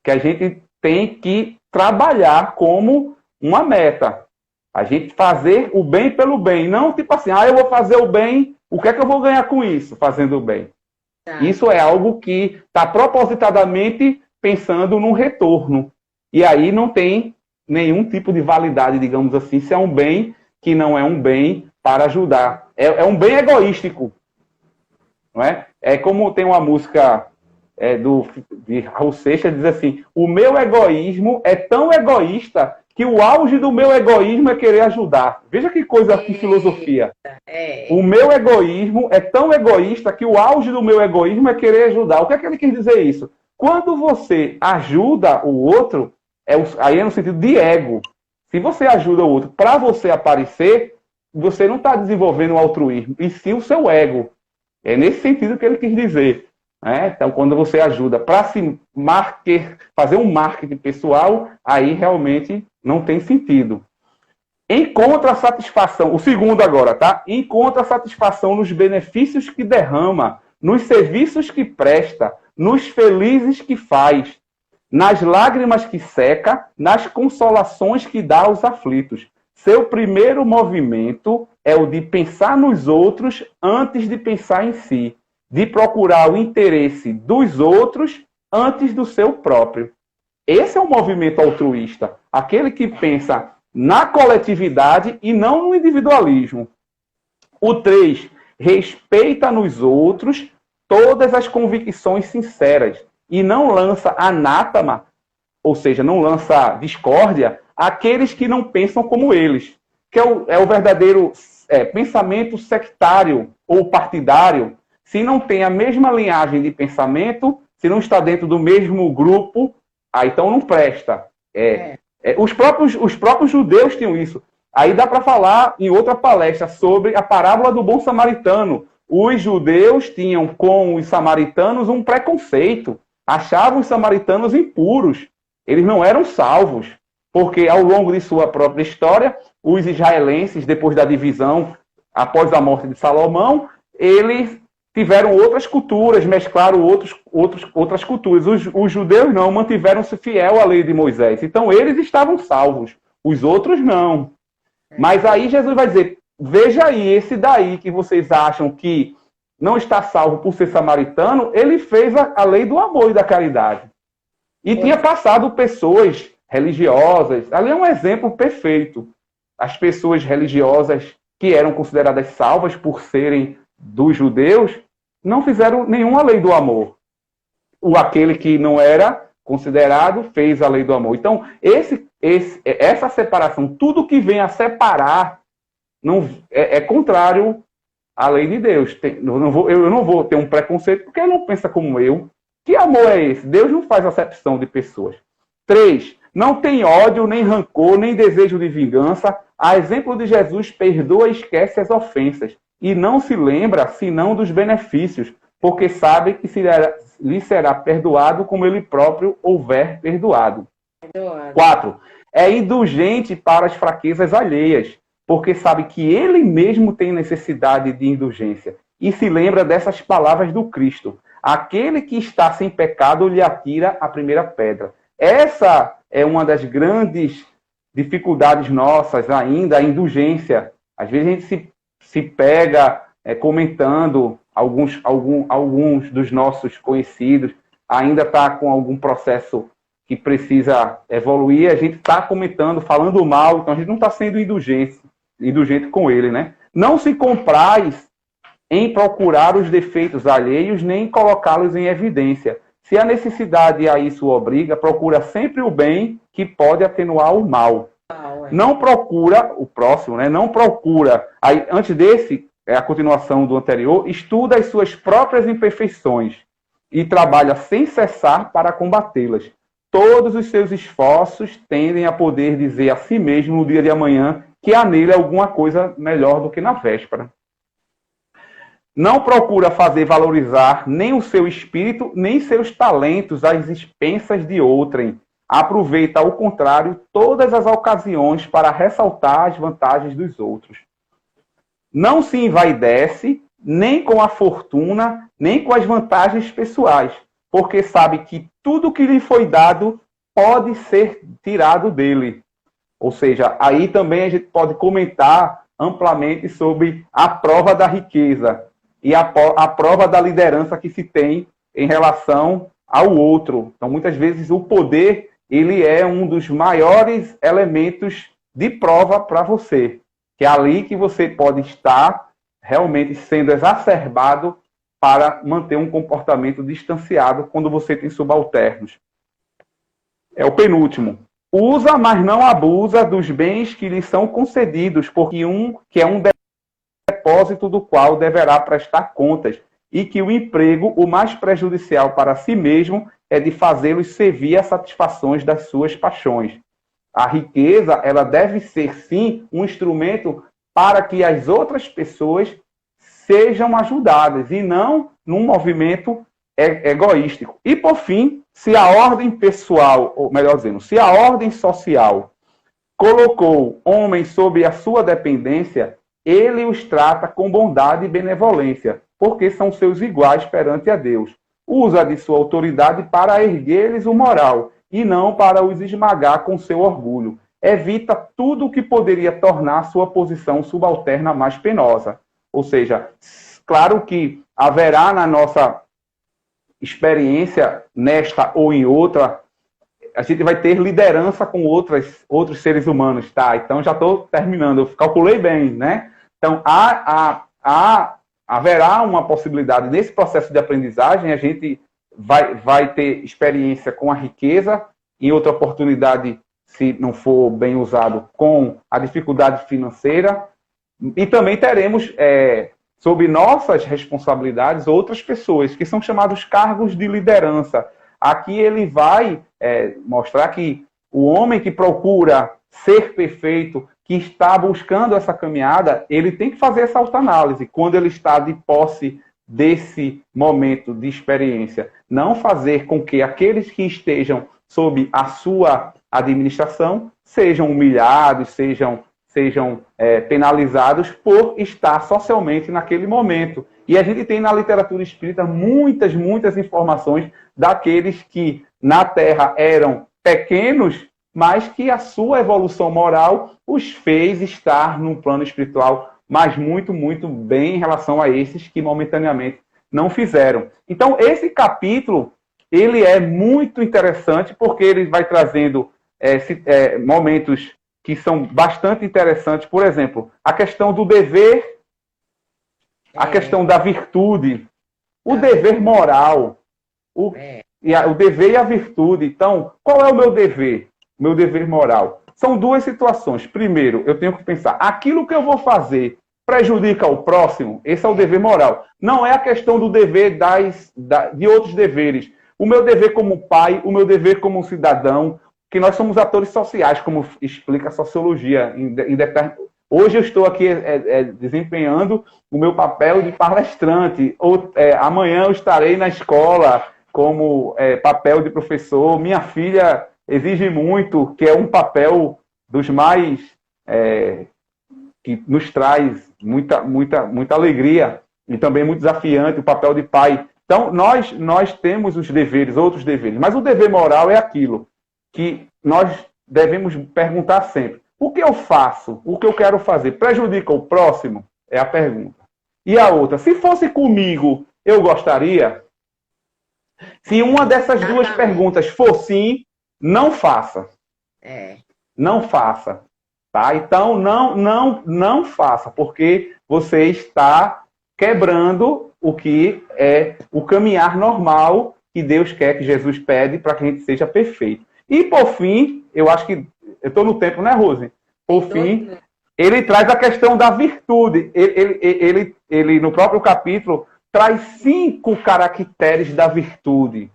que a gente tem que trabalhar como uma meta. A gente fazer o bem pelo bem. Não tipo assim, eu vou fazer o bem, o que é que eu vou ganhar com isso, fazendo o bem? Isso é algo que está propositadamente pensando num retorno. E aí não tem nenhum tipo de validade, digamos assim, se é um bem que não é um bem para ajudar. É um bem egoístico. Não é? É como tem uma música de Raul Seixas, diz assim, o meu egoísmo é tão egoísta que o auge do meu egoísmo é querer ajudar. Veja que coisa, que filosofia. O meu egoísmo é tão egoísta que o auge do meu egoísmo é querer ajudar. O que é que ele quer dizer isso? Quando você ajuda o outro, aí é no sentido de ego. Se você ajuda o outro para você aparecer, você não está desenvolvendo o altruísmo, e sim o seu ego. É nesse sentido que ele quis dizer. Né? Então, quando você ajuda para fazer um marketing pessoal, aí realmente não tem sentido. Encontra satisfação, o segundo agora, tá? Encontra satisfação nos benefícios que derrama, nos serviços que presta, nos felizes que faz, nas lágrimas que seca, nas consolações que dá aos aflitos. Seu primeiro movimento é o de pensar nos outros antes de pensar em si, de procurar o interesse dos outros antes do seu próprio. Esse é o movimento altruísta, aquele que pensa na coletividade e não no individualismo. O 3, respeita nos outros todas as convicções sinceras e não lança anátema, ou seja, não lança discórdia, àqueles que não pensam como eles, que é o verdadeiro pensamento sectário ou partidário. Se não tem a mesma linhagem de pensamento, se não está dentro do mesmo grupo, então não presta. Os próprios judeus tinham isso. Aí dá para falar em outra palestra sobre a parábola do bom samaritano. Os judeus tinham com os samaritanos um preconceito. Achavam os samaritanos impuros. Eles não eram salvos. Porque ao longo de sua própria história, os israelenses, depois da divisão, após a morte de Salomão, eles tiveram outras culturas, mesclaram outras culturas. Os judeus não, mantiveram-se fiel à lei de Moisés. Então, eles estavam salvos. Os outros não. Mas aí Jesus vai dizer, veja aí, esse daí que vocês acham que não está salvo por ser samaritano, ele fez a lei do amor e da caridade. E tinha passado pessoas religiosas. Ali é um exemplo perfeito. As pessoas religiosas que eram consideradas salvas por serem dos judeus, não fizeram nenhuma lei do amor. Aquele que não era considerado fez a lei do amor. Então, essa separação, tudo que vem a separar, é contrário à lei de Deus. Eu não vou ter um preconceito porque ele não pensa como eu. Que amor é esse? Deus não faz acepção de pessoas. 3. Não tem ódio, nem rancor, nem desejo de vingança. A exemplo de Jesus, perdoa e esquece as ofensas. E não se lembra, senão, dos benefícios, porque sabe que lhe será perdoado como ele próprio houver perdoado. 4. É indulgente para as fraquezas alheias, porque sabe que ele mesmo tem necessidade de indulgência. E se lembra dessas palavras do Cristo. Aquele que está sem pecado lhe atira a primeira pedra. Essa é uma das grandes dificuldades nossas ainda, a indulgência. Às vezes a gente se pega comentando, alguns dos nossos conhecidos ainda está com algum processo que precisa evoluir, a gente está comentando, falando mal, então a gente não está sendo indulgente com ele, né? Não se compraz em procurar os defeitos alheios, nem colocá-los em evidência. Se a necessidade a isso obriga, procura sempre o bem que pode atenuar o mal. Não procura, o próximo, né? Não procura. Aí, antes desse, a continuação do anterior, estuda as suas próprias imperfeições. e trabalha sem cessar para combatê-las. Todos os seus esforços tendem a poder dizer a si mesmo no dia de amanhã que há nele alguma coisa melhor do que na véspera. Não procura fazer valorizar nem o seu espírito, nem seus talentos às expensas de outrem. Aproveita, ao contrário, todas as ocasiões para ressaltar as vantagens dos outros. Não se envaidece nem com a fortuna, nem com as vantagens pessoais, porque sabe que tudo que lhe foi dado pode ser tirado dele. Ou seja, aí também a gente pode comentar amplamente sobre a prova da riqueza e a prova da liderança que se tem em relação ao outro. Então, muitas vezes, o poder ele é um dos maiores elementos de prova para você, que é ali que você pode estar realmente sendo exacerbado para manter um comportamento distanciado quando você tem subalternos. É o penúltimo. Usa, mas não abusa dos bens que lhe são concedidos, porque que é um depósito do qual deverá prestar contas, e que o emprego, o mais prejudicial para si mesmo, é de fazê-los servir às satisfações das suas paixões. A riqueza, ela deve ser, sim, um instrumento para que as outras pessoas sejam ajudadas, e não num movimento egoístico. E, por fim, se a ordem pessoal, ou melhor dizendo, se a ordem social colocou homens sob a sua dependência, ele os trata com bondade e benevolência, porque são seus iguais perante a Deus. Usa de sua autoridade para erguer-lhes o moral, e não para os esmagar com seu orgulho. Evita tudo o que poderia tornar sua posição subalterna mais penosa. Ou seja, claro que haverá na nossa experiência, nesta ou em outra, a gente vai ter liderança com outros seres humanos, tá? Então, já estou terminando, eu calculei bem, né? Então, haverá uma possibilidade, nesse processo de aprendizagem, a gente vai ter experiência com a riqueza, em outra oportunidade, se não for bem usado, com a dificuldade financeira, e também teremos, sob nossas responsabilidades, outras pessoas, que são chamados cargos de liderança. Aqui ele vai mostrar que o homem que procura ser perfeito, que está buscando essa caminhada, ele tem que fazer essa autoanálise quando ele está de posse desse momento de experiência. Não fazer com que aqueles que estejam sob a sua administração sejam humilhados, sejam penalizados por estar socialmente naquele momento. E a gente tem na literatura espírita muitas informações daqueles que na Terra eram pequenos, mas que a sua evolução moral os fez estar num plano espiritual, mas muito bem em relação a esses que momentaneamente não fizeram. Então, esse capítulo, ele é muito interessante, porque ele vai trazendo momentos que são bastante interessantes. Por exemplo, a questão do dever, a questão da virtude, o dever moral, o dever e a virtude. Então, qual é o meu dever? Meu dever moral. São duas situações. Primeiro, eu tenho que pensar, aquilo que eu vou fazer prejudica o próximo? Esse é o dever moral. Não é a questão do dever de outros deveres. O meu dever como pai, o meu dever como cidadão, que nós somos atores sociais, como explica a sociologia. Hoje eu estou aqui desempenhando o meu papel de palestrante. Amanhã eu estarei na escola como papel de professor. Minha filha exige muito, que é um papel dos mais que nos traz muita alegria e também muito desafiante, o papel de pai. Então, nós temos os deveres, outros deveres, mas o dever moral é aquilo que nós devemos perguntar sempre. O que eu faço? O que eu quero fazer? Prejudica o próximo? É a pergunta. E a outra, se fosse comigo, eu gostaria? Se uma dessas duas perguntas for sim, não faça. Não faça. Tá? Então, não faça, porque você está quebrando o que é o caminhar normal que Deus quer, que Jesus pede para que a gente seja perfeito. E, por fim, eu acho que... Eu estou no tempo, né, Rose? Por fim, ele traz a questão da virtude. Ele, no próprio capítulo, traz 5 caracteres da virtude.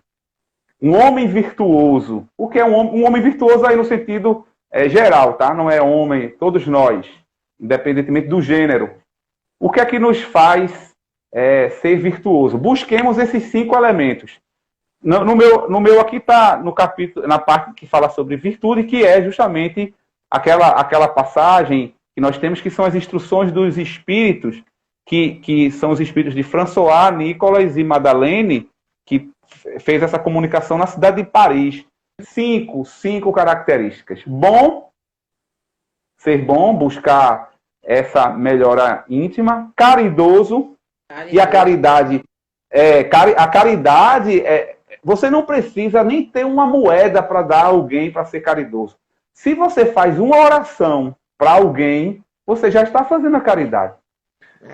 Um homem virtuoso. O que é um homem virtuoso aí no sentido geral, tá? Não é homem, todos nós, independentemente do gênero. O que é que nos faz ser virtuoso? Busquemos esses 5 elementos. No meu aqui está no capítulo, na parte que fala sobre virtude, que é justamente aquela passagem que nós temos, que são as instruções dos espíritos, que são os espíritos de François, Nicolas e Madeleine, que fez essa comunicação na cidade de Paris. 5 características. Ser bom, buscar essa melhora íntima. Caridoso. E a caridade. A caridade, você não precisa nem ter uma moeda para dar a alguém para ser caridoso. Se você faz uma oração para alguém, você já está fazendo a caridade.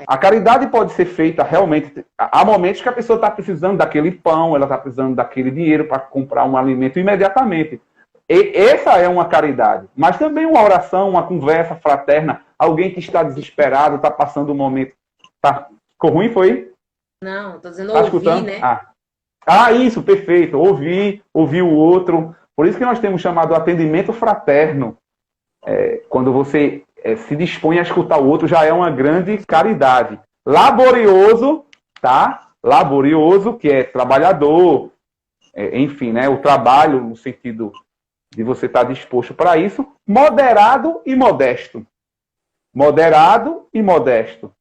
A caridade pode ser feita realmente. Há momentos que a pessoa está precisando daquele pão, ela está precisando daquele dinheiro para comprar um alimento imediatamente. E essa é uma caridade. Mas também uma oração, uma conversa fraterna, alguém que está desesperado, está passando um momento. Ficou ruim, foi? Não, estou dizendo ouvir, né? Isso, perfeito. Ouvir o outro. Por isso que nós temos chamado atendimento fraterno. Quando você se dispõe a escutar o outro, já é uma grande caridade. Laborioso, tá? Laborioso, que é trabalhador, enfim, né? O trabalho no sentido de você estar disposto para isso. Moderado e modesto. Moderado e modesto.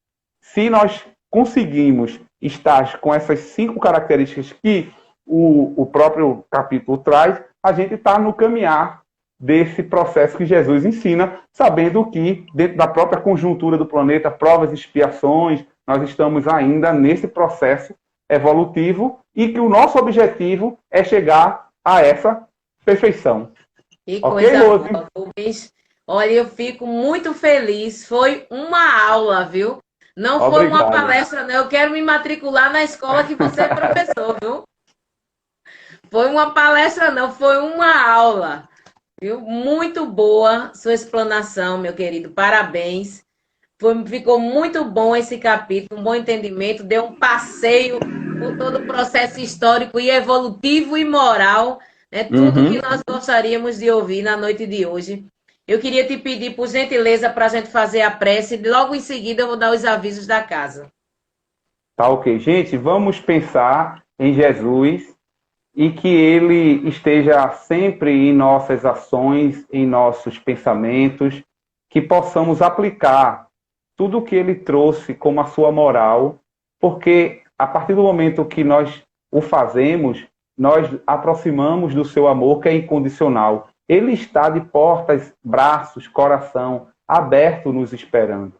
Se nós conseguimos estar com essas 5 características que o próprio capítulo traz, a gente está no caminhar desse processo que Jesus ensina, sabendo que, dentro da própria conjuntura do planeta, provas e expiações, nós estamos ainda nesse processo evolutivo e que o nosso objetivo é chegar a essa perfeição. Que coisa boa, Rubens. Olha, eu fico muito feliz. Foi uma aula, viu? Não foi uma palestra, não. Eu quero me matricular na escola que você é professor, viu? Foi uma palestra, não. Foi uma aula. Viu? Muito boa sua explanação, meu querido. Parabéns. Ficou muito bom esse capítulo, um bom entendimento. Deu um passeio por todo o processo histórico e evolutivo e moral. Né? Tudo que nós gostaríamos de ouvir na noite de hoje. Eu queria te pedir, por gentileza, para a gente fazer a prece. Logo em seguida, eu vou dar os avisos da casa. Tá ok. Gente, vamos pensar em Jesus e que Ele esteja sempre em nossas ações, em nossos pensamentos, que possamos aplicar tudo o que Ele trouxe como a sua moral, porque a partir do momento que nós o fazemos, nós aproximamos do seu amor, que é incondicional. Ele está de portas, braços, coração aberto nos esperando.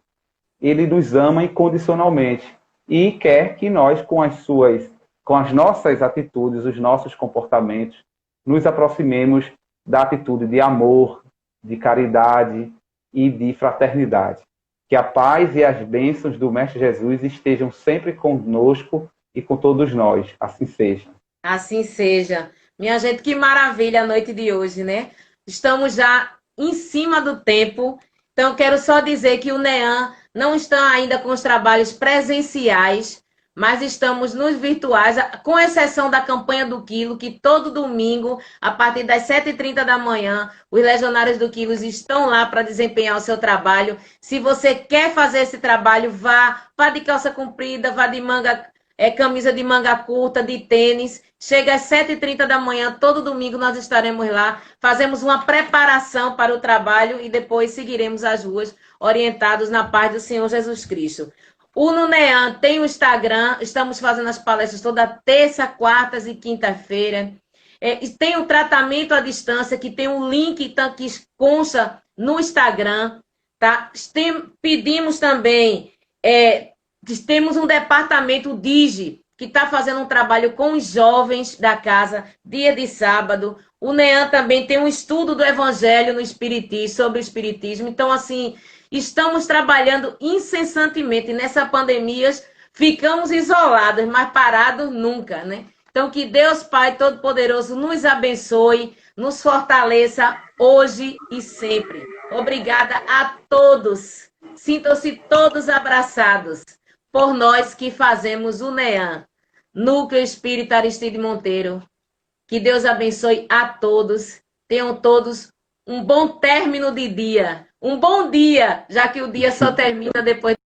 Ele nos ama incondicionalmente e quer que nós, com as nossas atitudes, os nossos comportamentos, nos aproximemos da atitude de amor, de caridade e de fraternidade. Que a paz e as bênçãos do Mestre Jesus estejam sempre conosco e com todos nós. Assim seja. Assim seja. Minha gente, que maravilha a noite de hoje, né? Estamos já em cima do tempo. Então, quero só dizer que o NEAM não está ainda com os trabalhos presenciais, mas estamos nos virtuais, com exceção da campanha do Quilo, que todo domingo, a partir das 7h30 da manhã, os Legionários do Quilo estão lá para desempenhar o seu trabalho. Se você quer fazer esse trabalho, vá de calça comprida, vá de camisa de manga curta, de tênis. Chega às 7h30 da manhã, todo domingo nós estaremos lá. Fazemos uma preparação para o trabalho e depois seguiremos as ruas, orientados na paz do Senhor Jesus Cristo. O NUNEAM tem o Instagram, estamos fazendo as palestras toda terça, quartas e quinta-feira. Tem o tratamento à distância, que tem um link que consta no Instagram. Tá? Pedimos também, temos um departamento Digi, que está fazendo um trabalho com os jovens da casa, dia de sábado. O NEAM também tem um estudo do Evangelho no Espiritismo, sobre o Espiritismo. Então, assim, estamos trabalhando incessantemente. Nessa pandemia, ficamos isolados, mas parados nunca, né? Então, que Deus Pai Todo-Poderoso nos abençoe, nos fortaleça hoje e sempre. Obrigada a todos. Sintam-se todos abraçados. por nós que fazemos o NEAM, Núcleo Espírita Aristide Monteiro. Que Deus abençoe a todos. Tenham todos um bom término de dia. Um bom dia, já que o dia só termina depois